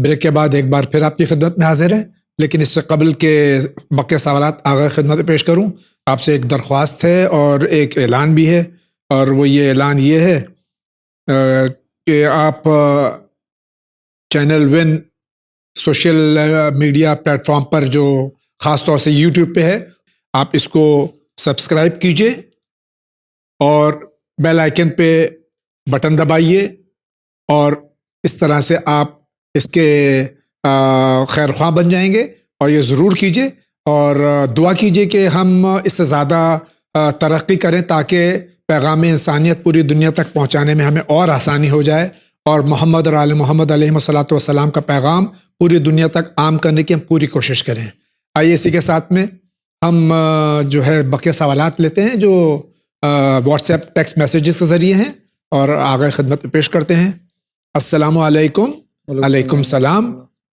Break کے بعد ایک بار پھر آپ کی خدمت میں حاضر ہے، لیکن اس سے قبل کہ بقیہ سوالات آگے خدمت پیش کروں، آپ سے ایک درخواست ہے اور ایک اعلان بھی ہے، اور وہ یہ اعلان یہ ہے کہ آپ channel one social media platform پر، جو خاص طور سے یوٹیوب پہ ہے، آپ اس کو سبسکرائب کیجئے اور بیل آئیکن پہ بٹن دبائیے، اور اس طرح سے آپ اس کے خیر خواہ بن جائیں گے. اور یہ ضرور کیجئے اور دعا کیجئے کہ ہم اس سے زیادہ ترقی کریں، تاکہ پیغام انسانیت پوری دنیا تک پہنچانے میں ہمیں اور آسانی ہو جائے، اور محمد اور آل محمد علیہ الصلوۃ والسلام کا پیغام پوری دنیا تک عام کرنے کی ہم پوری کوشش کریں. آئیے اسی کے ساتھ میں ہم جو ہے بقیہ سوالات لیتے ہیں جو واٹس ایپ ٹیکسٹ میسیجز کے ذریعے ہیں، اور آگے خدمت میں پیش کرتے ہیں. السلام علیکم. علیکم السلام.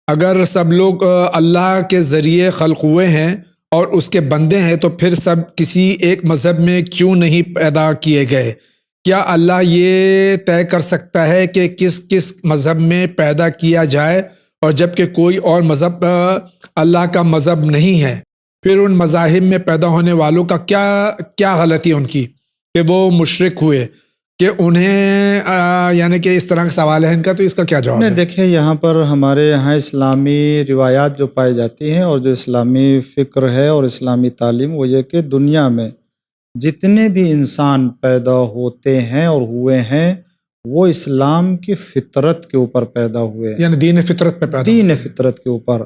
اگر سب لوگ اللہ کے ذریعے خلق ہوئے ہیں اور اس کے بندے ہیں، تو پھر سب کسی ایک مذہب میں کیوں نہیں پیدا کیے گئے؟ کیا اللہ یہ طے کر سکتا ہے کہ کس کس مذہب میں پیدا کیا جائے، اور جبکہ کوئی اور مذہب اللہ کا مذہب نہیں ہے، پھر ان مذاہب میں پیدا ہونے والوں کا کیا غلطی ان کی کہ وہ مشرک ہوئے؟ کہ انہیں یعنی کہ اس طرح کا سوال ہے ان کا، تو اس کا کیا جواب ہے؟ دیکھیں، یہاں پر ہمارے یہاں اسلامی روایات جو پائی جاتی ہیں، اور جو اسلامی فکر ہے اور اسلامی تعلیم، وہ یہ کہ دنیا میں جتنے بھی انسان پیدا ہوتے ہیں اور ہوئے ہیں، وہ اسلام کی فطرت کے اوپر پیدا ہوئے ہیں، یعنی دین فطرت پہ پیدا دین فطرت کے اوپر،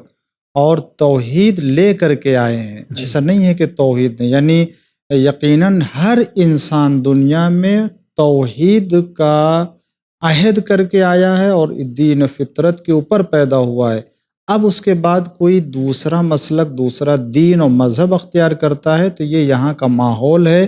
اور توحید لے کر کے آئے ہیں. ایسا نہیں ہے کہ توحید نہیں، یعنی یقیناً ہر انسان دنیا میں توحید کا عہد کر کے آیا ہے اور دین فطرت کے اوپر پیدا ہوا ہے. اب اس کے بعد کوئی دوسرا مسلک، دوسرا دین اور مذہب اختیار کرتا ہے، تو یہ یہاں کا ماحول ہے،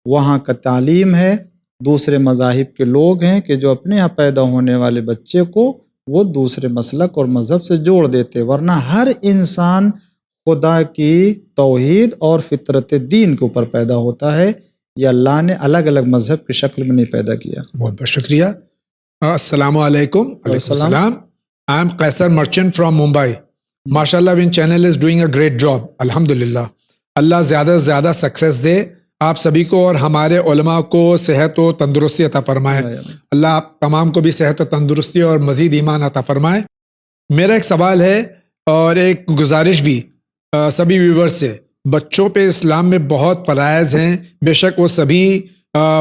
وہاں کا تعلیم ہے، دوسرے مذاہب کے لوگ ہیں کہ جو اپنے یہاں پیدا ہونے والے بچے کو وہ دوسرے مسلک اور مذہب سے جوڑ دیتے، ورنہ ہر انسان خدا کی توحید اور فطرت دین کے اوپر پیدا ہوتا ہے. یہ اللہ نے الگ الگ مذہب کی شکل میں نہیں پیدا کیا. بہت بہت شکریہ. السلام علیکم. علیکم السلام. I am Qaisar Merchant from Mumbai. MashaAllah, Win channel is doing a great job. Alhamdulillah. اللہ زیادہ سے زیادہ سکسیس دے آپ سبھی کو، اور ہمارے علماء کو صحت و تندرستی عطا فرمائے. اللہ آپ تمام کو بھی صحت و تندرستی اور مزید ایمان عطا فرمائے. میرا ایک سوال ہے اور ایک گزارش بھی سبھی ویورز سے. بچوں پہ اسلام میں بہت فرائض ہیں، بے شک وہ سبھی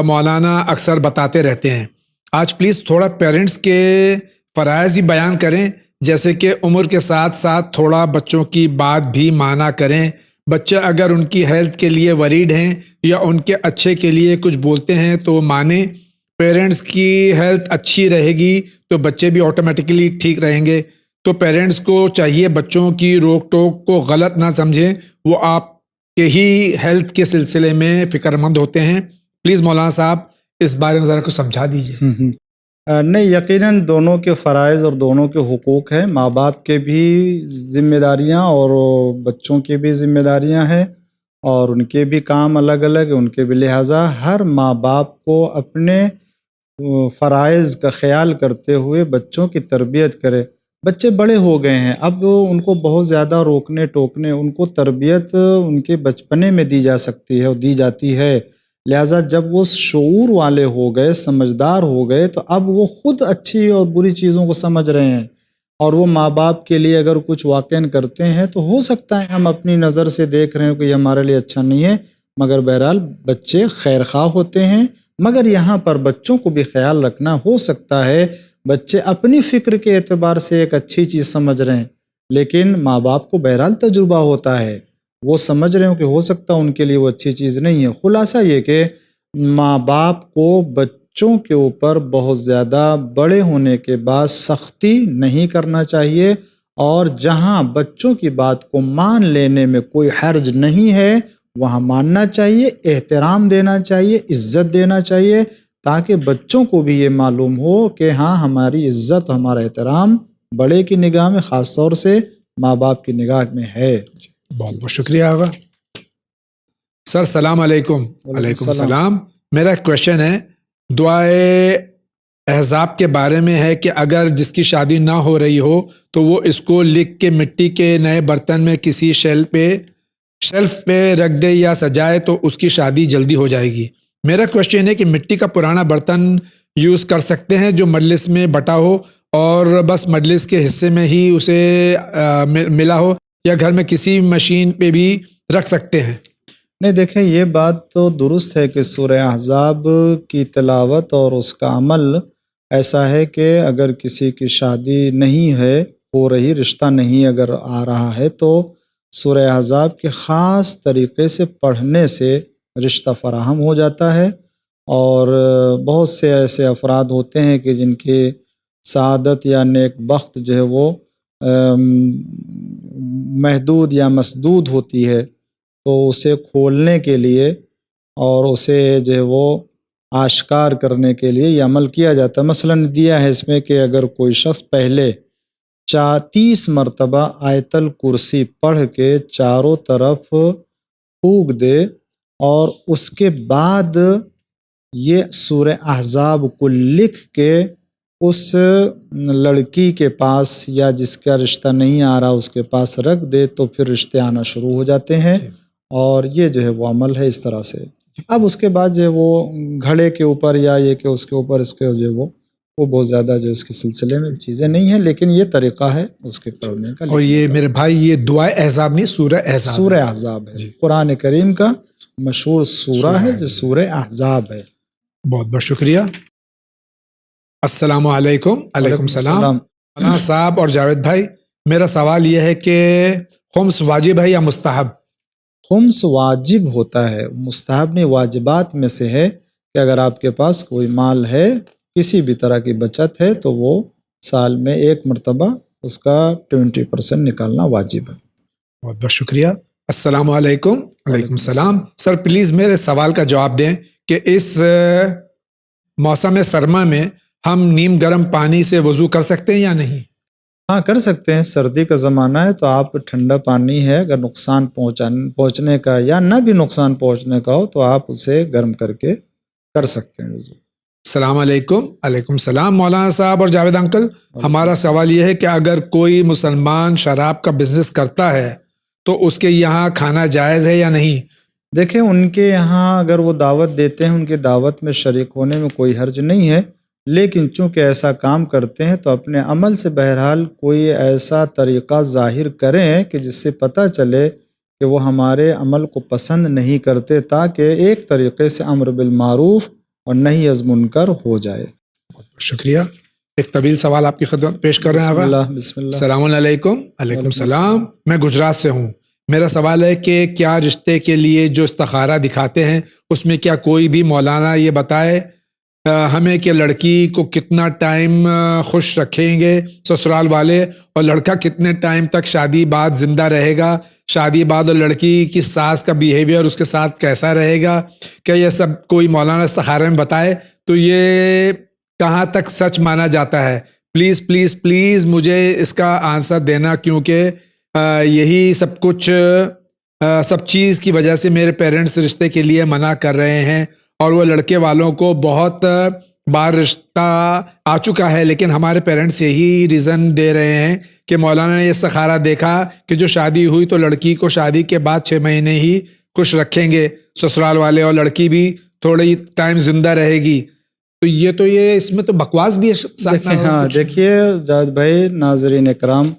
مولانا اکثر بتاتے رہتے ہیں. آج پلیز تھوڑا پیرنٹس کے فرائض ہی بیان کریں، جیسے کہ عمر کے ساتھ ساتھ تھوڑا بچوں کی بات بھی مانا کریں. بچے اگر ان کی ہیلتھ کے لیے وریڈ ہیں یا ان کے اچھے کے لیے کچھ بولتے ہیں تو مانیں. پیرنٹس کی ہیلتھ اچھی رہے گی تو بچے بھی آٹومیٹکلی ٹھیک رہیں گے. تو پیرنٹس کو چاہیے بچوں کی روک ٹوک کو غلط نہ سمجھیں، وہ آپ کے ہی ہیلتھ کے سلسلے میں فکر مند ہوتے ہیں. پلیز مولانا صاحب اس بارے میں ذرا کچھ سمجھا دیجیے. نہیں، یقیناً دونوں کے فرائض اور دونوں کے حقوق ہیں. ماں باپ کے بھی ذمہ داریاں اور بچوں کی بھی ذمہ داریاں ہیں، اور ان کے بھی کام الگ الگ ہیں. ان کے بھی لہٰذا ہر ماں باپ کو اپنے فرائض کا خیال کرتے ہوئے بچوں کی تربیت کرے. بچے بڑے ہو گئے ہیں، اب ان کو بہت زیادہ روکنے ٹوکنے، ان کو تربیت ان کے بچپنے میں دی جا سکتی ہے اور دی جاتی ہے. لہٰذا جب وہ شعور والے ہو گئے، سمجھدار ہو گئے، تو اب وہ خود اچھی اور بری چیزوں کو سمجھ رہے ہیں، اور وہ ماں باپ کے لیے اگر کچھ واقعاً کرتے ہیں تو ہو سکتا ہے ہم اپنی نظر سے دیکھ رہے ہوں کہ یہ ہمارے لیے اچھا نہیں ہے، مگر بہرحال بچے خیر خواہ ہوتے ہیں. مگر یہاں پر بچوں کو بھی خیال رکھنا، ہو سکتا ہے بچے اپنی فکر کے اعتبار سے ایک اچھی چیز سمجھ رہے ہیں، لیکن ماں باپ کو بہرحال تجربہ ہوتا ہے، وہ سمجھ رہے ہوں کہ ہو سکتا ہے ان کے لیے وہ اچھی چیز نہیں ہے. خلاصہ یہ کہ ماں باپ کو بچوں کے اوپر بہت زیادہ بڑے ہونے کے بعد سختی نہیں کرنا چاہیے، اور جہاں بچوں کی بات کو مان لینے میں کوئی حرج نہیں ہے وہاں ماننا چاہیے، احترام دینا چاہیے، عزت دینا چاہیے، تاکہ بچوں کو بھی یہ معلوم ہو کہ ہاں ہماری عزت، ہمارا احترام بڑے کی نگاہ میں، خاص طور سے ماں باپ کی نگاہ میں ہے. بہت بہت شکریہ آغا. سر السلام علیکم. علیکم السلام. میرا ایک کویشچن ہے. دعائے احزاب کے بارے میں ہے کہ اگر جس کی شادی نہ ہو رہی ہو تو وہ اس کو لکھ کے مٹی کے نئے برتن میں کسی شیلف پہ رکھ دے یا سجائے تو اس کی شادی جلدی ہو جائے گی۔ میرا کوشچن ہے کہ مٹی کا پرانا برتن یوز کر سکتے ہیں جو مجلس میں بٹا ہو اور بس مجلس کے حصے میں ہی اسے ملا ہو، یا گھر میں کسی مشین پہ بھی رکھ سکتے ہیں؟ نہیں، دیکھیں یہ بات تو درست ہے کہ سورہ احزاب کی تلاوت اور اس کا عمل ایسا ہے کہ اگر کسی کی شادی نہیں ہے ہو رہی، رشتہ نہیں اگر آ رہا ہے تو سورہ احزاب کے خاص طریقے سے پڑھنے سے رشتہ فراہم ہو جاتا ہے۔ اور بہت سے ایسے افراد ہوتے ہیں کہ جن کی سعادت یا نیک بخت جو ہے وہ محدود یا مسدود ہوتی ہے، تو اسے کھولنے کے لیے اور اسے جو ہے وہ آشکار کرنے کے لیے یہ عمل کیا جاتا ہے۔ مثلاً دیا ہے اس میں کہ اگر کوئی شخص پہلے 30 مرتبہ آیت الکرسی پڑھ کے چاروں طرف پھونک دے اور اس کے بعد یہ سورہ احزاب کو لکھ کے اس لڑکی کے پاس یا جس کا رشتہ نہیں آ رہا اس کے پاس رکھ دے تو پھر رشتے آنا شروع ہو جاتے ہیں۔ اور یہ جو ہے وہ عمل ہے اس طرح سے۔ اب اس کے بعد جو ہے وہ گھڑے کے اوپر یا یہ کہ اس کے اوپر اس کے جو ہے وہ بہت زیادہ جو اس کے سلسلے میں چیزیں نہیں ہیں، لیکن یہ طریقہ ہے اس کے پڑھنے کا۔ اور یہ میرے بھائی یہ دعائے احزاب نہیں، سورہ احزاب، سورہ احزاب ہے، قرآن کریم کا مشہور سورہ ہے جو سورہ احزاب ہے۔ بہت بہت شکریہ۔ السلام علیکم۔ علیکم السلام مولانا صاحب اور جاوید بھائی، میرا سوال یہ ہے کہ خمس واجب ہے یا مستحب؟ خمس واجب ہوتا ہے، مستحب نہیں، واجبات میں سے ہے کہ اگر آپ کے پاس کوئی مال ہے، کسی بھی طرح کی بچت ہے تو وہ سال میں ایک مرتبہ اس کا 20% نکالنا واجب ہے۔ بہت بہت شکریہ۔ السلام علیکم۔ علیکم السلام۔ سر پلیز میرے سوال کا جواب دیں کہ اس موسم سرما میں ہم نیم گرم پانی سے وضو کر سکتے ہیں یا نہیں؟ ہاں کر سکتے ہیں، سردی کا زمانہ ہے تو آپ ٹھنڈا پانی ہے اگر نقصان پہنچنے کا یا نہ بھی نقصان پہنچنے کا ہو تو آپ اسے گرم کر کے کر سکتے ہیں وضو۔ السلام علیکم۔ علیکم السلام مولانا صاحب اور جاوید انکل، ہمارا سوال یہ ہے کہ اگر کوئی مسلمان شراب کا بزنس کرتا ہے تو اس کے یہاں کھانا جائز ہے یا نہیں؟ دیکھیں ان کے یہاں اگر وہ دعوت دیتے ہیں، ان کی دعوت میں شریک ہونے میں کوئی حرج نہیں ہے، لیکن چونکہ ایسا کام کرتے ہیں تو اپنے عمل سے بہرحال کوئی ایسا طریقہ ظاہر کریں کہ جس سے پتہ چلے کہ وہ ہمارے عمل کو پسند نہیں کرتے، تاکہ ایک طریقے سے امر بالمعروف اور نہی از منکر ہو جائے۔ شکریہ۔ ایک طویل سوال آپ کی خدمت پیش کر رہے ہیں۔ بسم اللہ۔ السلام علیکم۔ علیکم السلام۔ میں گجرات سے ہوں۔ میرا سوال ہے کہ کیا رشتے کے لیے جو استخارہ دکھاتے ہیں اس میں کیا کوئی بھی مولانا یہ بتائے ہمیں کہ لڑکی کو کتنا ٹائم خوش رکھیں گے سسرال والے، اور لڑکا کتنے ٹائم تک شادی بعد زندہ رہے گا، شادی بعد اور لڑکی کی ساس کا بیہیویئر اس کے ساتھ کیسا رہے گا؟ کیا یہ سب کوئی مولانا استخارے میں بتائے تو یہ کہاں تک سچ مانا جاتا ہے؟ پلیز پلیز پلیز مجھے اس کا آنسر دینا، کیونکہ یہی سب کچھ سب چیز کی وجہ سے میرے پیرنٹس رشتے کے لیے منع کر رہے ہیں، اور وہ لڑکے والوں کو بہت بار رشتہ آ چکا ہے، لیکن ہمارے پیرنٹس یہی ریزن دے رہے ہیں کہ مولانا نے یہ استخارہ دیکھا کہ جو شادی ہوئی تو لڑکی کو شادی کے بعد 6 مہینے ہی خوش رکھیں گے سسرال والے، اور لڑکی بھی تھوڑی ٹائم زندہ رہے گی، تو یہ اس میں تو بکواس بھی ہے۔ ہاں دیکھیے جاوید بھائی، ناظرین اکرام،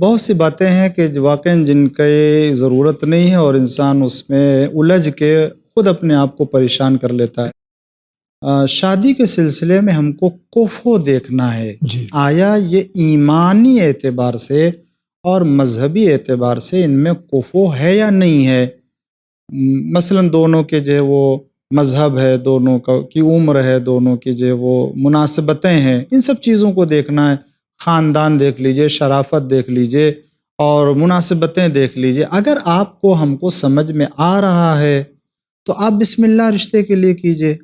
بہت سی باتیں ہیں کہ واقعاً جن کی ضرورت نہیں ہے اور انسان اس میں الجھ کے خود اپنے آپ کو پریشان کر لیتا ہے۔ شادی کے سلسلے میں ہم کو کفو دیکھنا ہے، آیا یہ ایمانی اعتبار سے اور مذہبی اعتبار سے ان میں کفو ہے یا نہیں ہے۔ مثلاً دونوں کے جو وہ مذہب ہے، دونوں کی عمر ہے، دونوں کی جو وہ مناسبتیں ہیں، ان سب چیزوں کو دیکھنا ہے۔ خاندان دیکھ لیجئے، شرافت دیکھ لیجئے اور مناسبتیں دیکھ لیجئے۔ اگر آپ کو ہم کو سمجھ میں آ رہا ہے تو آپ بسم اللہ رشتے کے لیے کیجئے،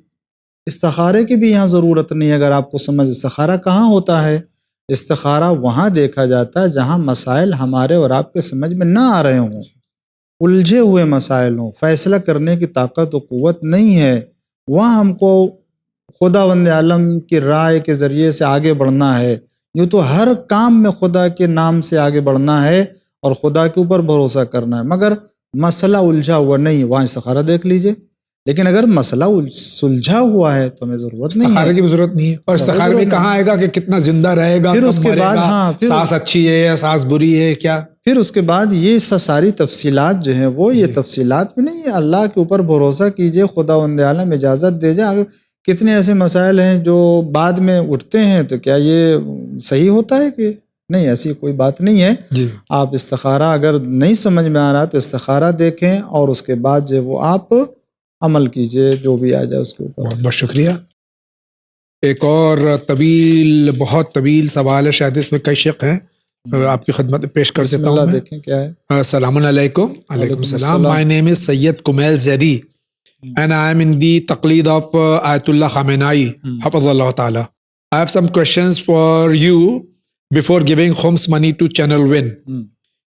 استخارے کی بھی یہاں ضرورت نہیں ہے۔ اگر آپ کو استخارہ کہاں ہوتا ہے؟ استخارہ وہاں دیکھا جاتا ہے جہاں مسائل ہمارے اور آپ کے سمجھ میں نہ آ رہے ہوں، الجھے ہوئے مسائل ہوں، فیصلہ کرنے کی طاقت و قوت نہیں ہے، وہاں ہم کو خداوند عالم کی رائے کے ذریعے سے آگے بڑھنا ہے، یوں تو ہر کام میں خدا کے نام سے آگے بڑھنا ہے اور خدا کے اوپر بھروسہ کرنا ہے، مگر مسئلہ الجھا ہوا نہیں، وہاں استخارہ دیکھ لیجئے۔ لیکن اگر مسئلہ سلجھا ہوا ہے تو ہمیں ضرورت نہیں استخارے ہے، کی بھی ضرورت نہیں ہے، اور استخارے بھی کہاں آئے گا کہ کتنا زندہ رہے گا، پھر کب اس کے مرے بعد گا، سانس اچھی ہے یا سانس بری ہے کیا۔ پھر اس کے بعد یہ ساری تفصیلات جو ہیں وہ یہ تفصیلات بھی نہیں ہے، اللہ کے اوپر بھروسہ کیجئے، خداوند عالم اجازت دے جائے۔ کتنے ایسے مسائل ہیں جو بعد میں اٹھتے ہیں، تو کیا یہ صحیح ہوتا ہے کہ نہیں؟ ایسی کوئی بات نہیں ہے۔ جی آپ استخارہ اگر نہیں سمجھ میں آ رہا تو استخارہ دیکھیں، اور اس کے بعد جو وہ آپ عمل کیجئے، جو بھی آ جائے اس کے اوپر۔ بہت بہت شکریہ۔ ایک اور طویل، بہت طویل سوال ہے، شاید اس میں کئی شق ہیں، آپ کی خدمت میں پیش کر بسم دیتا ہوں اللہ، میں۔ دیکھیں کیا ہے۔ السلام علیکم۔ علیکم السلام۔ My name is Sayyid Kumail Zaidi and I am in the taqleed of Ayatollah Khamenei Hafizahullah Ta'ala. I have some questions for you before giving khums money to Channel Win.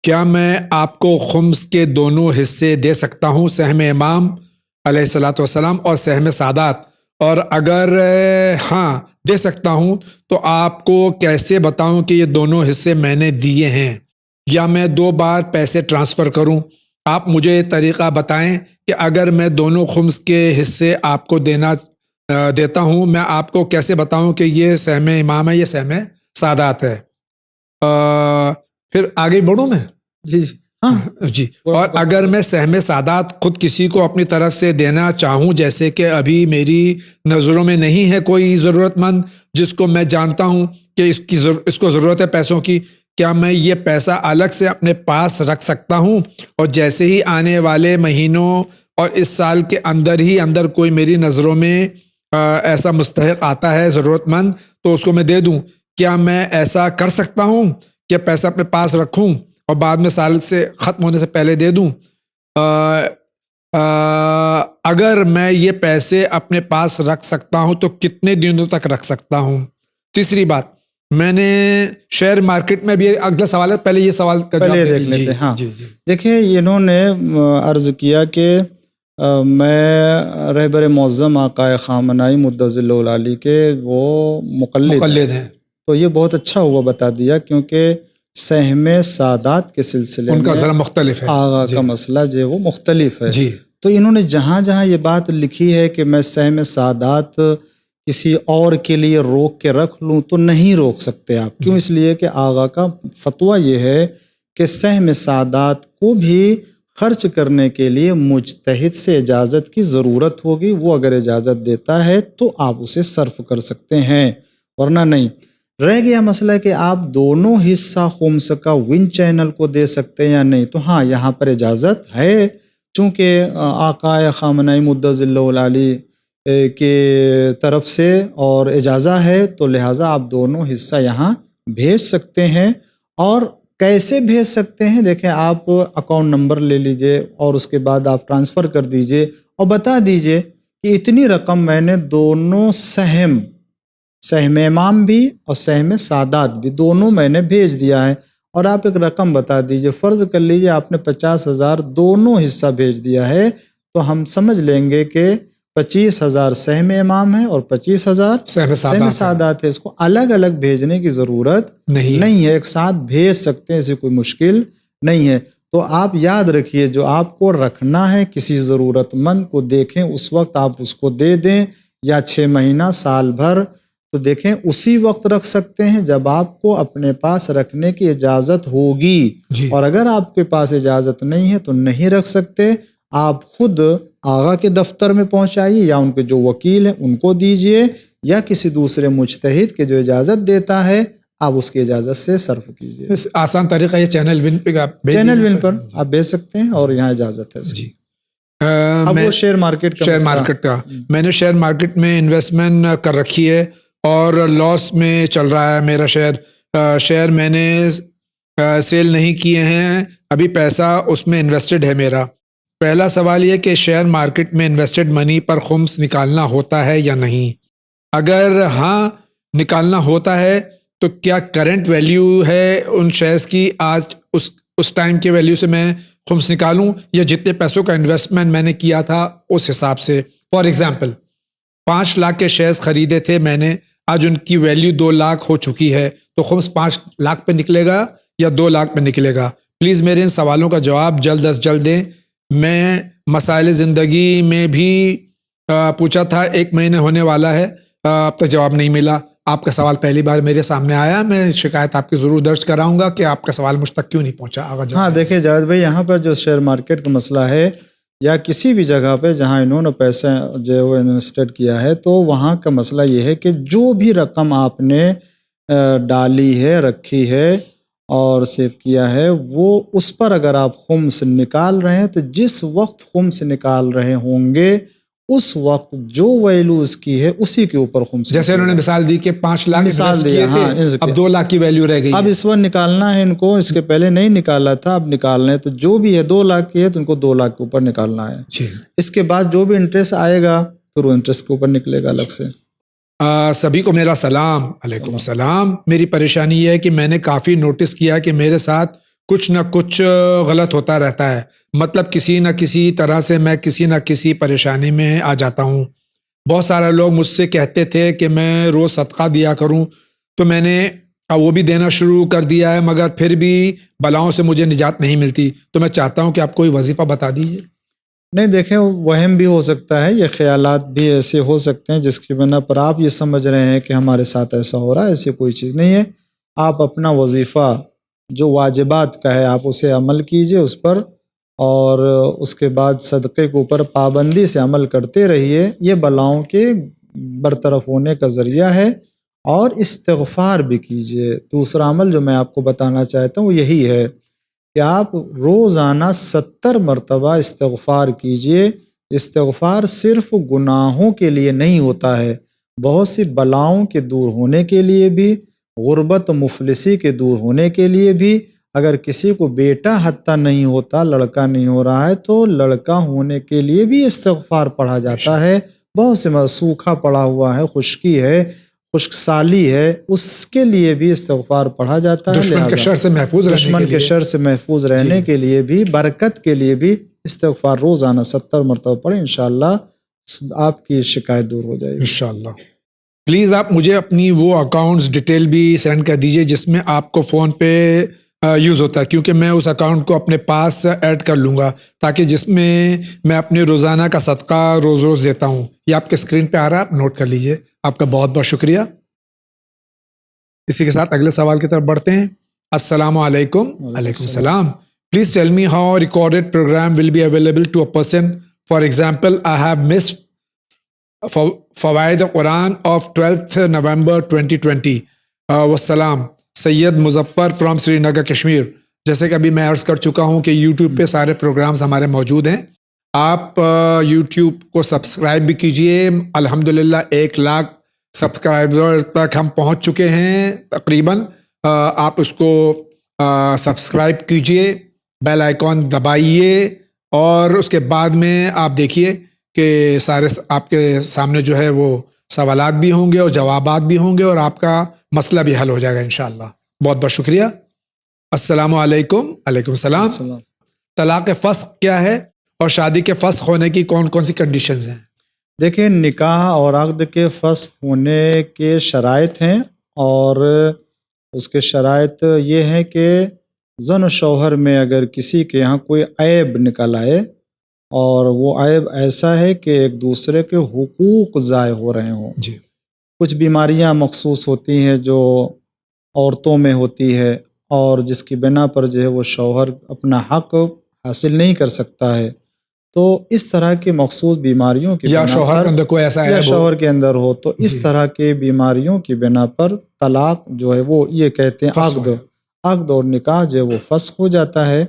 کیا میں آپ کو خمس کے دونوں حصے دے سکتا ہوں، سہم امام علیہ الصلاۃ والسلام اور سہم سادات؟ اور اگر ہاں دے سکتا ہوں تو آپ کو کیسے بتاؤں کہ یہ دونوں حصے میں نے دیے ہیں، یا میں 2 بار پیسے ٹرانسفر کروں؟ آپ مجھے یہ طریقہ بتائیں کہ اگر میں دونوں خمس کے حصے آپ کو دیتا ہوں، میں آپ کو کیسے بتاؤں کہ یہ سہم امام ہے، یہ سہم سادات ہے؟ پھر آگے بڑھوں میں؟ جی ہاں جی۔ اور اگر میں سہم سادات خود کسی کو اپنی طرف سے دینا چاہوں، جیسے کہ ابھی میری نظروں میں نہیں ہے کوئی ضرورت مند جس کو میں جانتا ہوں کہ اس کو ضرورت ہے پیسوں کی، کیا میں یہ پیسہ الگ سے اپنے پاس رکھ سکتا ہوں، اور جیسے ہی آنے والے مہینوں اور اس سال کے اندر ہی اندر کوئی میری نظروں میں ایسا مستحق آتا ہے ضرورت مند تو اس کو میں دے دوں؟ کیا میں ایسا کر سکتا ہوں کہ پیسہ اپنے پاس رکھوں اور بعد میں سال سے ختم ہونے سے پہلے دے دوں؟ اگر میں یہ پیسے اپنے پاس رکھ سکتا ہوں تو کتنے دنوں تک رکھ سکتا ہوں؟ تیسری بات، میں نے شیئر مارکیٹ میں بھی، اگلا سوال ہے، پہلے یہ سوال پہلے دیکھ لیتے ہیں۔ ہاں دیکھیں، انہوں نے عرض کیا کہ میں رہبر معظم آقا خامنائی مدظل العالی کے وہ مقلد ہیں، تو یہ بہت اچھا ہوا بتا دیا، کیونکہ سہم سادات کے سلسلے ان کا ذرا مختلف ہے، آغا کا مسئلہ جو ہے وہ مختلف ہے۔ جی۔ تو انہوں نے جہاں جہاں یہ بات لکھی ہے کہ میں سہم سادات کسی اور کے لیے روک کے رکھ لوں، تو نہیں روک سکتے آپ۔ کیوں؟ اس لیے کہ آغا کا فتویٰ یہ ہے کہ سہم سادات کو بھی خرچ کرنے کے لیے مجتہد سے اجازت کی ضرورت ہوگی، وہ اگر اجازت دیتا ہے تو آپ اسے صرف کر سکتے ہیں، ورنہ نہیں۔ رہ گیا مسئلہ کہ آپ دونوں حصہ خمس کا ون چینل کو دے سکتے ہیں یا نہیں، تو ہاں یہاں پر اجازت ہے، چونکہ آقا خامنائی مدظل العالی کے طرف سے اور اجازہ ہے، تو لہٰذا آپ دونوں حصہ یہاں بھیج سکتے ہیں۔ اور کیسے بھیج سکتے ہیں؟ دیکھیں، آپ اکاؤنٹ نمبر لے لیجئے اور اس کے بعد آپ ٹرانسفر کر دیجئے اور بتا دیجئے کہ اتنی رقم میں نے دونوں سہم امام بھی اور سہم سادات بھی دونوں میں نے بھیج دیا ہے، اور آپ ایک رقم بتا دیجئے۔ فرض کر لیجئے آپ نے 50,000 دونوں حصہ بھیج دیا ہے، تو ہم سمجھ لیں گے کہ 25,000 سہم امام ہے اور 25,000 سہم سادات ہے۔ اس کو الگ الگ بھیجنے کی ضرورت نہیں ہے، ایک ساتھ بھیج سکتے ہیں، اسے کوئی مشکل نہیں ہے۔ تو آپ یاد رکھیے، جو آپ کو رکھنا ہے کسی ضرورت مند کو دیکھیں اس وقت آپ اس کو دے دیں، یا 6 مہینہ سال بھر، تو دیکھیں اسی وقت رکھ سکتے ہیں جب آپ کو اپنے پاس رکھنے کی اجازت ہوگی، اور اگر آپ کے پاس اجازت نہیں ہے تو نہیں رکھ سکتے۔ آپ خود آغا کے دفتر میں پہنچائیے، یا ان کے جو وکیل ہیں ان کو دیجئے، یا کسی دوسرے مجتہد کے جو اجازت دیتا ہے آپ اس کی اجازت سے صرف کیجئے۔ آسان طریقہ یہ چینل ون پہ چینل ون پر آپ بھیج سکتے ہیں، اور یہاں اجازت ہے۔ جی۔ اب وہ شیئر مارکیٹ کا میں نے شیئر مارکیٹ میں انویسٹمنٹ کر رکھی ہے اور لاس میں چل رہا ہے میرا شیئر میں نے سیل نہیں کیے ہیں، ابھی پیسہ اس میں انویسٹڈ ہے میرا۔ پہلا سوال یہ کہ شیئر مارکیٹ میں انویسٹڈ منی پر خمس نکالنا ہوتا ہے یا نہیں؟ اگر ہاں نکالنا ہوتا ہے تو کیا کرنٹ ویلیو ہے ان شیئرز کی آج اس ٹائم کے ویلیو سے میں خمس نکالوں، یا جتنے پیسوں کا انویسٹمنٹ میں نے کیا تھا اس حساب سے؟ فار 5 لاکھ کے شیئرز خریدے تھے میں نے, آج ان کی ویلیو 2 لاکھ ہو چکی ہے, تو خمس 5 لاکھ پہ نکلے گا یا 2 لاکھ پہ نکلے گا؟ پلیز میرے ان سوالوں کا جواب جلد از جلد دیں. میں مسائل زندگی میں بھی پوچھا تھا, 1 مہینے ہونے والا ہے, اب تک جواب نہیں ملا. آپ کا سوال پہلی بار میرے سامنے آیا, میں شکایت آپ کی ضرور درج کراؤں گا کہ آپ کا سوال مجھ تک کیوں نہیں پہنچا. ہاں دیکھیے جاوید بھائی, یہاں پر جو شیئر مارکیٹ کا مسئلہ ہے یا کسی بھی جگہ پہ جہاں انہوں نے پیسے جو ہے وہ انویسٹڈ کیا ہے, تو وہاں کا مسئلہ یہ ہے کہ جو بھی رقم آپ نے ڈالی ہے, رکھی ہے اور سیو کیا ہے, وہ اس پر اگر آپ خمس نکال رہے ہیں تو جس وقت خمس نکال رہے ہوں گے اس وقت جو ویلیو اس کی ہے اسی کے اوپر خمس. جیسے انہوں نے مثال دی کہ 5 لاکھ مثال دیا, ہاں, اب 2 لاکھ کی ویلیو رہ گئی. اب اس وقت نکالنا ہے ان کو, اس کے پہلے نہیں نکالا تھا, اب نکالنا ہے. تو جو بھی ہے 2 لاکھ کی ہے تو ان کو 2 لاکھ کے اوپر نکالنا ہے. اس کے بعد جو بھی انٹرسٹ آئے گا پھر وہ انٹرسٹ کے اوپر نکلے گا الگ سے. سبھی کو میرا سلام. علیکم السلام. میری پریشانی یہ ہے کہ میں نے کافی نوٹس کیا کہ میرے ساتھ کچھ نہ کچھ غلط ہوتا رہتا ہے, مطلب کسی نہ کسی طرح سے میں کسی نہ کسی پریشانی میں آ جاتا ہوں. بہت سارے لوگ مجھ سے کہتے تھے کہ میں روز صدقہ دیا کروں, تو میں نے وہ بھی دینا شروع کر دیا ہے, مگر پھر بھی بلاؤں سے مجھے نجات نہیں ملتی. تو میں چاہتا ہوں کہ آپ کوئی وظیفہ بتا دیجیے. نہیں دیکھیں, وہم بھی ہو سکتا ہے, یہ خیالات بھی ایسے ہو سکتے ہیں جس کی بنا پر آپ یہ سمجھ رہے ہیں کہ ہمارے ساتھ ایسا ہو رہا ہے. ایسی کوئی چیز نہیں ہے. آپ اپنا وظیفہ جو واجبات کا ہے آپ اسے عمل کیجئے اس پر, اور اس کے بعد صدقے کے اوپر پابندی سے عمل کرتے رہیے. یہ بلاؤں کے برطرف ہونے کا ذریعہ ہے. اور استغفار بھی کیجئے. دوسرا عمل جو میں آپ کو بتانا چاہتا ہوں وہ یہی ہے کہ آپ روزانہ 70 مرتبہ استغفار کیجئے. استغفار صرف گناہوں کے لیے نہیں ہوتا ہے, بہت سی بلاؤں کے دور ہونے کے لیے بھی, غربت و مفلسی کے دور ہونے کے لیے بھی. اگر کسی کو بیٹا حتیٰ نہیں ہوتا, لڑکا نہیں ہو رہا ہے, تو لڑکا ہونے کے لیے بھی استغفار پڑھا جاتا ہے. بہت سے سوکھا پڑا ہوا ہے, خشکی ہے, خشک سالی ہے, اس کے لیے بھی استغفار پڑھا جاتا ہے. دشمن کے شر سے محفوظ رہنے دشمن کے شر سے محفوظ رہنے کے لیے بھی, برکت کے لیے بھی استغفار روزانہ 70 مرتبہ پڑھیں. انشاءاللہ آپ کی شکایت دور ہو جائے گی انشاءاللہ. پلیز آپ مجھے اپنی وہ اکاؤنٹس ڈیٹیل بھی سینڈ کر دیجئے جس میں آپ کو فون پہ یوز ہوتا ہے, کیونکہ میں اس اکاؤنٹ کو اپنے پاس ایڈ کر لوں گا, تاکہ جس میں میں اپنے روزانہ کا صدقہ روز روز دیتا ہوں. یہ آپ کے اسکرین پہ آ رہا ہے, آپ نوٹ کر لیجئے. آپ کا بہت بہت شکریہ. اسی کے ساتھ اگلے سوال کی طرف بڑھتے ہیں. السلام علیکم. علیکم السلام. Please tell me how recorded program will be available to a person. For example, I have missed Fawaid Quran of 12 November 2020. والسلام. Syed Muzaffar from Srinagar Kashmir. جیسے کہ ابھی میں عرض کر چکا ہوں کہ یوٹیوب پہ سارے پروگرامز ہمارے موجود ہیں. آپ یوٹیوب کو سبسکرائب بھی کیجئے. الحمدللہ 1 لاکھ سبسکرائبر تک ہم پہنچ چکے ہیں تقریباً. آپ اس کو سبسکرائب کیجئے, بیل آئیکن دبائیے, اور اس کے بعد میں آپ دیکھیے کہ سارے آپ کے سامنے جو ہے وہ سوالات بھی ہوں گے اور جوابات بھی ہوں گے, اور آپ کا مسئلہ بھی حل ہو جائے گا انشاءاللہ. بہت بہت شکریہ. السلام علیکم. علیکم السلام. طلاق فسخ کیا ہے, اور شادی کے فسخ ہونے کی کون کون سی کنڈیشنز ہیں؟ دیکھیں, نکاح اور عقد کے فسخ ہونے کے شرائط ہیں, اور اس کے شرائط یہ ہیں کہ زن و شوہر میں اگر کسی کے یہاں کوئی عیب نکل آئے, اور وہ عیب ایسا ہے کہ ایک دوسرے کے حقوق ضائع ہو رہے ہوں. جی. کچھ بیماریاں مخصوص ہوتی ہیں جو عورتوں میں ہوتی ہے, اور جس کی بنا پر جو ہے وہ شوہر اپنا حق حاصل نہیں کر سکتا ہے. تو اس طرح کی مخصوص بیماریوں کی یا بنا شوہر پر, کے اندر کوئی ایسا یا عیب ہو, شوہر کے اندر ہو, تو اس طرح کے بیماریوں کی بنا پر طلاق جو ہے وہ یہ کہتے ہیں عقد اور نکاح جو ہے وہ فسخ ہو جاتا ہے,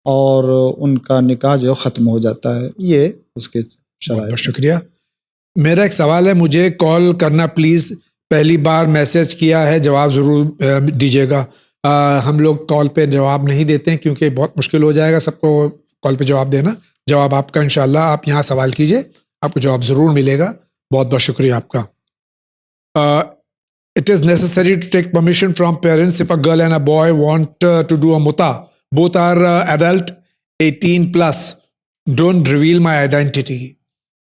اور ان کا نکاح جو ختم ہو جاتا ہے. یہ اس کے شرائط. بہت شکریہ. میرا ایک سوال ہے, مجھے کال کرنا پلیز. پہلی بار میسج کیا ہے, جواب ضرور دیجیے گا. ہم لوگ کال پہ جواب نہیں دیتے ہیں کیونکہ بہت مشکل ہو جائے گا سب کو کال پہ جواب دینا. جواب آپ کا انشاءاللہ, آپ یہاں سوال کیجئے, آپ کو جواب ضرور ملے گا. بہت بہت شکریہ آپ کا. It is necessary to take permission from parents if a girl and a boy want to do a muta. Both are adult, 18 plus. Don't reveal my identity.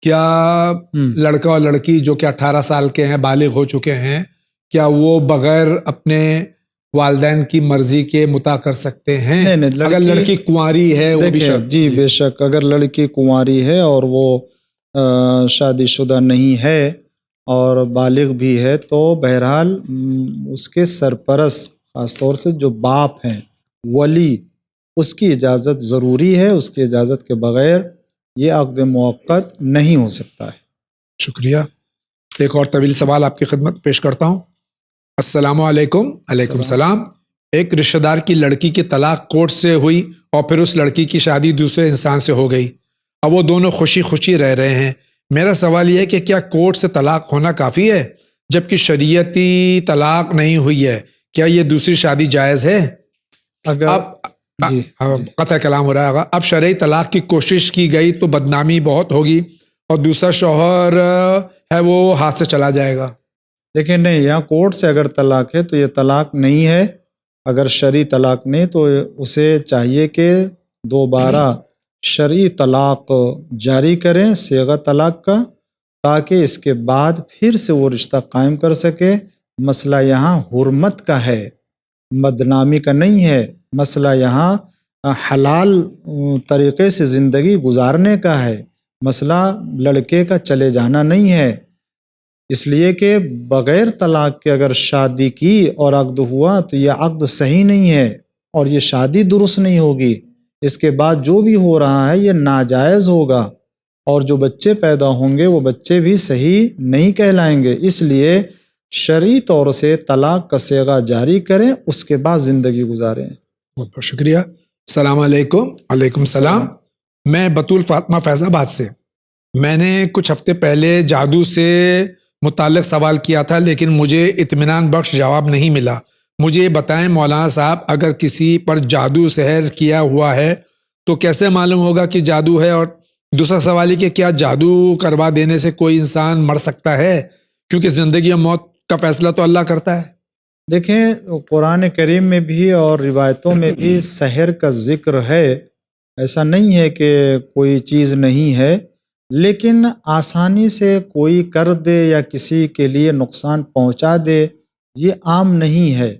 کیا لڑکا اور لڑکی جو کہ 18 سال کے ہیں، بالغ ہو چکے ہیں، کیا وہ بغیر اپنے والدین کی مرضی کے متا کر سکتے ہیں؟ نہیں، اگر لڑکی کنواری ہے وہ بھی جی بے شک، اگر لڑکی کنواری ہے اور وہ شادی شدہ نہیں ہے اور بالغ بھی ہے تو بہرحال اس کے سرپرست، خاص طور سے جو باپ ہیں، ولی، اس کی اجازت ضروری ہے. اس کی اجازت کے بغیر یہ عقد موقت نہیں ہو سکتا ہے. شکریہ. ایک اور طویل سوال آپ کی خدمت پیش کرتا ہوں. السلام علیکم. علیکم السلام. ایک رشتہ دار کی لڑکی کی طلاق کورٹ سے ہوئی اور پھر اس لڑکی کی شادی دوسرے انسان سے ہو گئی. اب وہ دونوں خوشی خوشی رہ رہے ہیں. میرا سوال یہ ہے کہ کیا کورٹ سے طلاق ہونا کافی ہے جبکہ شریعتی طلاق نہیں ہوئی ہے؟ کیا یہ دوسری شادی جائز ہے؟ اگر قطع کلام ہو رہا ہے. اب شرعی طلاق کی کوشش کی گئی تو بدنامی بہت ہوگی اور دوسرا شوہر ہے وہ ہاتھ سے چلا جائے گا. دیکھیں نہیں، یہاں کورٹ سے اگر طلاق ہے تو یہ طلاق نہیں ہے. اگر شرعی طلاق نہیں تو اسے چاہیے کہ دوبارہ شرعی طلاق جاری کریں، صیغہ طلاق کا، تاکہ اس کے بعد پھر سے وہ رشتہ قائم کر سکے. مسئلہ یہاں حرمت کا ہے، بدنامی کا نہیں ہے. مسئلہ یہاں حلال طریقے سے زندگی گزارنے کا ہے. مسئلہ لڑکے کا چلے جانا نہیں ہے. اس لیے کہ بغیر طلاق کے اگر شادی کی اور عقد ہوا تو یہ عقد صحیح نہیں ہے اور یہ شادی درست نہیں ہوگی. اس کے بعد جو بھی ہو رہا ہے یہ ناجائز ہوگا اور جو بچے پیدا ہوں گے وہ بچے بھی صحیح نہیں کہلائیں گے. اس لیے شرعی طور سے طلاق کا صیغہ جاری کریں، اس کے بعد زندگی گزاریں. بہت بہت شکریہ. السلام علیکم. علیکم السلام. میں بطول فاطمہ فیض آباد سے. میں نے کچھ ہفتے پہلے جادو سے متعلق سوال کیا تھا لیکن مجھے اطمینان بخش جواب نہیں ملا. مجھے یہ بتائیں مولانا صاحب، اگر کسی پر جادو سحر کیا ہوا ہے تو کیسے معلوم ہوگا کہ جادو ہے؟ اور دوسرا سوال ہے کہ کیا جادو کروا دینے سے کوئی انسان مر سکتا ہے؟ کیونکہ زندگی اور موت کا فیصلہ تو اللہ کرتا ہے. دیکھیں قرآن کریم میں بھی اور روایتوں میں بھی سحر کا ذکر ہے. ایسا نہیں ہے کہ کوئی چیز نہیں ہے، لیکن آسانی سے کوئی کر دے یا کسی کے لیے نقصان پہنچا دے یہ عام نہیں ہے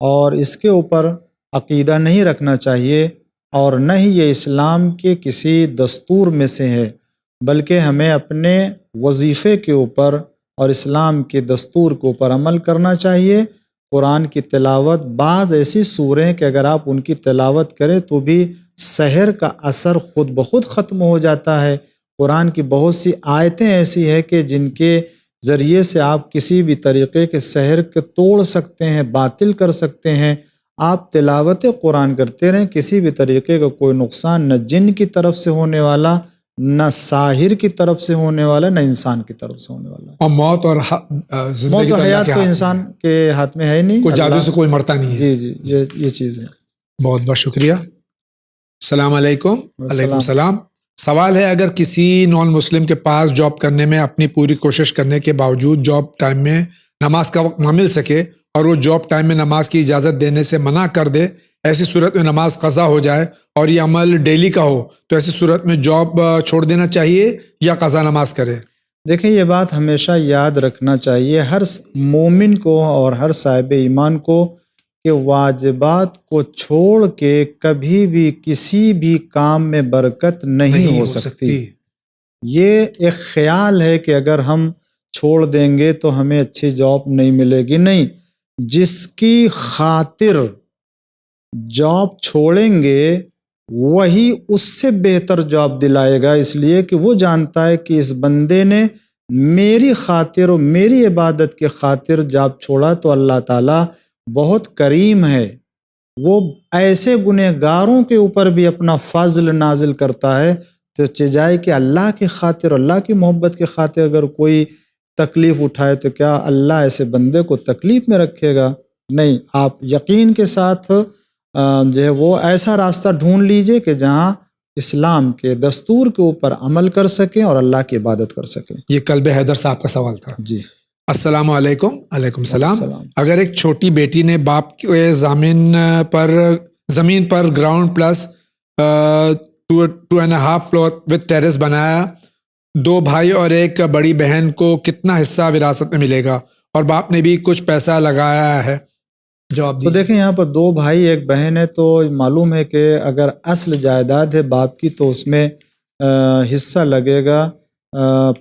اور اس کے اوپر عقیدہ نہیں رکھنا چاہیے اور نہ ہی یہ اسلام کے کسی دستور میں سے ہے، بلکہ ہمیں اپنے وظیفے کے اوپر اور اسلام کے دستور کے اوپر عمل کرنا چاہیے. قرآن کی تلاوت، بعض ایسی سوریں کہ اگر آپ ان کی تلاوت کریں تو بھی سحر کا اثر خود بخود ختم ہو جاتا ہے. قرآن کی بہت سی آیتیں ایسی ہیں کہ جن کے ذریعے سے آپ کسی بھی طریقے کے سحر کے توڑ سکتے ہیں، باطل کر سکتے ہیں. آپ تلاوت قرآن کرتے رہیں، کسی بھی طریقے کا کوئی نقصان نہ جن کی طرف سے ہونے والا، نہ ساحر کی طرف سے ہونے والا، نہ انسان کی طرف سے ہونے والا. اور موت اور موت و حیات تو انسان کے ہاتھ میں ہے نہیں، کوئی جادو سے کوئی مرتا نہیں ہے. جی یہ چیز ہے. بہت بہت شکریہ. السلام علیکم. علیکم السلام. سوال ہے، اگر کسی نان مسلم کے پاس جاب کرنے میں اپنی پوری کوشش کرنے کے باوجود جاب ٹائم میں نماز کا وقت نہ مل سکے اور وہ جاب ٹائم میں نماز کی اجازت دینے سے منع کر دے، ایسی صورت میں نماز قضا ہو جائے اور یہ عمل ڈیلی کا ہو تو ایسی صورت میں جاب چھوڑ دینا چاہیے یا قضا نماز کرے؟ دیکھیں یہ بات ہمیشہ یاد رکھنا چاہیے ہر مومن کو اور ہر صاحب ایمان کو کہ واجبات کو چھوڑ کے کبھی بھی کسی بھی کام میں برکت نہیں ہو سکتی. یہ ایک خیال ہے کہ اگر ہم چھوڑ دیں گے تو ہمیں اچھی جاب نہیں ملے گی. نہیں، جس کی خاطر جاب چھوڑیں گے وہی اس سے بہتر جاب دلائے گا، اس لیے کہ وہ جانتا ہے کہ اس بندے نے میری خاطر اور میری عبادت کی خاطر جاب چھوڑا تو اللہ تعالیٰ بہت کریم ہے. وہ ایسے گنہگاروں کے اوپر بھی اپنا فضل نازل کرتا ہے تو چاہے کہ اللہ کی خاطر، اللہ کی محبت کی خاطر اگر کوئی تکلیف اٹھائے تو کیا اللہ ایسے بندے کو تکلیف میں رکھے گا؟ نہیں. آپ یقین کے ساتھ جو ہے وہ ایسا راستہ ڈھونڈ لیجئے کہ جہاں اسلام کے دستور کے اوپر عمل کر سکیں اور اللہ کی عبادت کر سکیں. یہ کلب حیدر صاحب کا سوال تھا. جی. السلام علیکم. علیکم السلام. اگر ایک چھوٹی بیٹی نے باپ کے زمین پر ground plus 2.5 floor with terrace بنایا دو بھائی اور ایک بڑی بہن کو کتنا حصہ وراثت میں ملے گا، اور باپ نے بھی کچھ پیسہ لگایا ہے؟ جواب تو دیجیے۔ دیکھیں یہاں پر 2 بھائی 1 بہن ہے، تو معلوم ہے کہ اگر اصل جائیداد ہے باپ کی تو اس میں حصہ لگے گا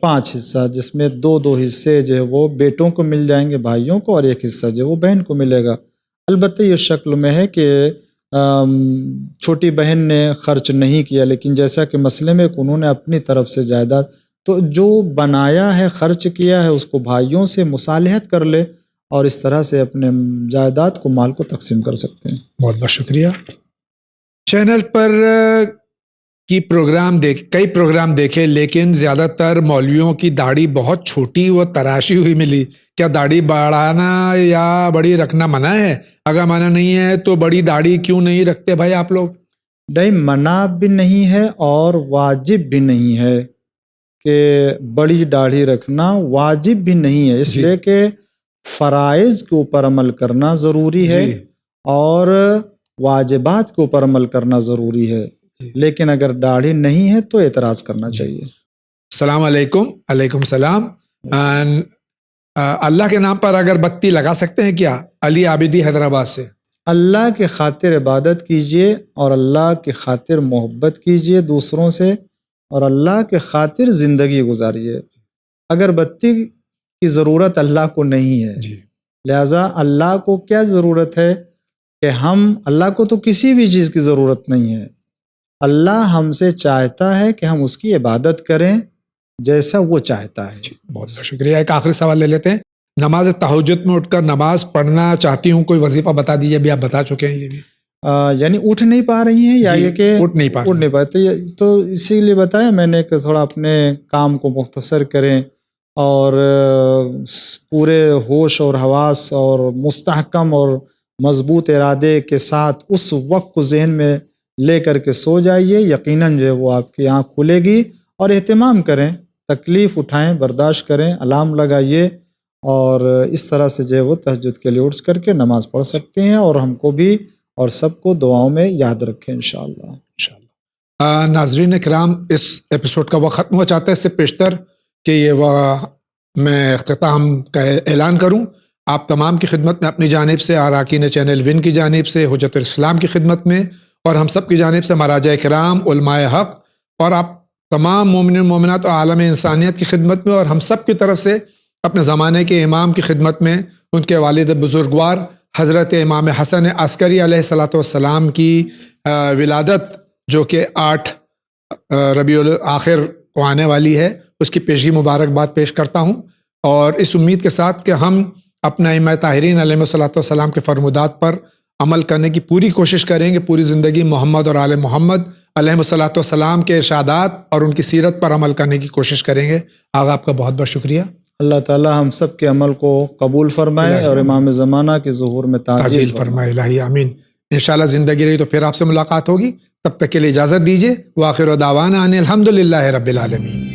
5 حصہ، جس میں 2 حصے جو ہے وہ بیٹوں کو مل جائیں گے بھائیوں کو، اور 1 حصہ جو ہے وہ بہن کو ملے گا۔ البتہ یہ شکل میں ہے کہ چھوٹی بہن نے خرچ نہیں کیا، لیکن جیسا کہ مسئلے میں انہوں نے اپنی طرف سے جائیداد تو جو بنایا ہے خرچ کیا ہے اس کو بھائیوں سے مصالحت کر لے اور اس طرح سے اپنے جائیداد کو مال کو تقسیم کر سکتے ہیں۔ بہت بہت شکریہ۔ چینل پر کئی پروگرام دیکھے، لیکن زیادہ تر مولویوں کی داڑھی بہت چھوٹی و تراشی ہوئی ملی۔ کیا داڑھی بڑھانا یا بڑی رکھنا منع ہے؟ اگر منع نہیں ہے تو بڑی داڑھی کیوں نہیں رکھتے بھائی آپ لوگ؟ نہیں، منع بھی نہیں ہے اور واجب بھی نہیں ہے کہ بڑی داڑھی رکھنا واجب بھی نہیں ہے، اس لیے کہ فرائض کے اوپر عمل کرنا ضروری ہے اور واجبات کے اوپر عمل کرنا ضروری ہے، لیکن اگر داڑھی نہیں ہے تو اعتراض کرنا چاہیے۔ السلام علیکم۔ علیکم السلام۔ اللہ کے نام پر اگر بتی لگا سکتے ہیں کیا؟ علی عابدی حیدرآباد سے۔ اللہ کے خاطر عبادت کیجئے اور اللہ کے خاطر محبت کیجئے دوسروں سے، اور اللہ کے خاطر زندگی گزاریے۔ اگر بتی کی ضرورت اللہ کو نہیں ہے، لہذا اللہ کو کیا ضرورت ہے کہ اللہ کو تو کسی بھی چیز کی ضرورت نہیں ہے۔ اللہ ہم سے چاہتا ہے کہ ہم اس کی عبادت کریں جیسا وہ چاہتا ہے۔ بہت بہت شکریہ۔ ایک آخری سوال لے لیتے ہیں۔ نماز تہجد میں اٹھ کر نماز پڑھنا چاہتی ہوں، کوئی وظیفہ بتا دیجیے۔ ابھی آپ بتا چکے ہیں یہ بھی۔ یعنی اٹھ نہیں پا رہی ہیں یا یہ کہ اٹھ نہیں پائے تو اسی لیے بتایا میں نے کہ تھوڑا اپنے کام کو مختصر کریں اور پورے ہوش اور حواس اور مستحکم اور مضبوط ارادے کے ساتھ اس وقت کو ذہن میں لے کر کے سو جائیے، یقیناً جو ہے وہ آپ کی آنکھ کھلے گی۔ اور اہتمام کریں، تکلیف اٹھائیں، برداشت کریں، الارم لگائیے، اور اس طرح سے جو ہے وہ تہجد کے لیے اٹھ کر کے نماز پڑھ سکتے ہیں، اور ہم کو بھی اور سب کو دعاؤں میں یاد رکھیں انشاءاللہ۔ ناظرین کرام، اس ایپیسوڈ کا وقت ختم ہو چاہتا ہے۔ اس سے پیشتر کہ میں اختتام کا اعلان کروں، آپ تمام کی خدمت میں اپنی جانب سے، اراکین چینل ون کی جانب سے، حجت الاسلام کی خدمت میں، اور ہم سب کی جانب سے مراجع کرام، علماء حق، اور آپ تمام مومنین مومنات اور عالم انسانیت کی خدمت میں، اور ہم سب کی طرف سے اپنے زمانے کے امام کی خدمت میں، ان کے والد بزرگوار حضرت امام حسن عسکری علیہ الصلوۃ والسلام کی ولادت جو کہ 8 ربیع الآخر کو آنے والی ہے، اس کی پیشگی مبارکباد پیش کرتا ہوں، اور اس امید کے ساتھ کہ ہم اپنے ائمہ طاہرین علیہ الصلوۃ والسلام کے فرمودات پر عمل کرنے کی پوری کوشش کریں گے، پوری زندگی محمد اور آل محمد علیہ الصلوۃ والسلام کے ارشادات اور ان کی سیرت پر عمل کرنے کی کوشش کریں گے۔ آغا آپ کا بہت بہت شکریہ۔ اللہ تعالی ہم سب کے عمل کو قبول فرمائے اور امام زمانہ کے ظہور میں تعجیل فرمائے، الہی آمین۔ انشاءاللہ زندگی رہی تو پھر آپ سے ملاقات ہوگی، تب تک کے لیے اجازت دیجیے۔ وآخر دعوانا ان الحمدللہ رب العالمین۔